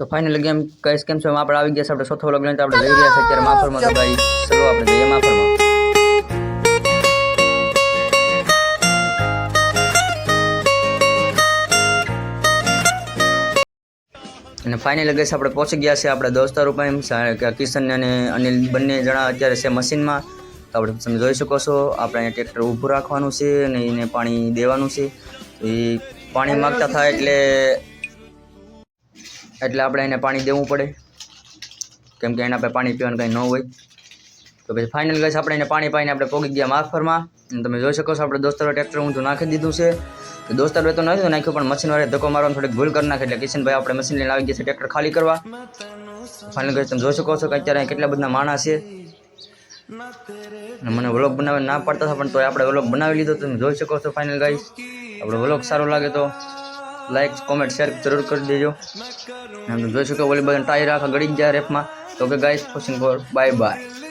તો final game કઈશ કેમ છે આપણે આવી ગયા છે આપણે ચોથો વ્લોગ લઈને તો આપણે જઈ રહ્યા છે અત્યારે માફરમાં તો ભાઈ ચલો આપણે જઈએ માફરમાં અને ફાઇનલ ગેસ આપણે પહોંચી ગયા છે આપણે દોસ્તારો પણ કિશન અને અનિલ બંને જણા અત્યારે છે મશીનમાં તો આપણે તમે જોઈ શકો છો આપણે અહીંયા ટ્રેક્ટર ઊભું રાખવાનું છે અને એને પાણી દેવાનું છે એ પાણી માગતા થાય એટલે આપણે એને પાણી દેવું પડે કેમ કે એના પાસે પાણી પીવાનું કંઈ ન હોય તો પછી ફાઇનલ ગેસ આપણે એને પાણી પાઈને આપણે પહોંચી ગયા માફરમાં અને તમે જોઈ શકો છો આપણે દોસ્તારો ટ્રેક્ટર ઊંધું નાખી દીધું છે તો દોસ્તારો તો નથી નાખ્યું પણ મશીનવાળે ધક્કો મારવાનું થોડીક ભૂલ કરી નાખે એટલે કિશનભાઈ આપણે મશીન લઈને આવી ગયા છે ટ્રેક્ટર ખાલી કરવા ફાઇનલ ગેસ તમે જોઈ શકો છો કે અત્યારે કેટલા બધા માણસ છે અને મને વ્લોગ બનાવવા ના પાડતા હતા પણ તો આપણે વ્લોગ બનાવી લીધો તમે જોઈ શકો છો ફાઇનલ ગાઈસ આપણો વ્લોગ સારો લાગે તો લાઈક કોમેન્ટ શેર જરૂર કરી દેજો અને જોઈ શકો ઓલી બધા ટાયર આખા ગળી ગયા રેફમાં તો કે guys watching four bye bye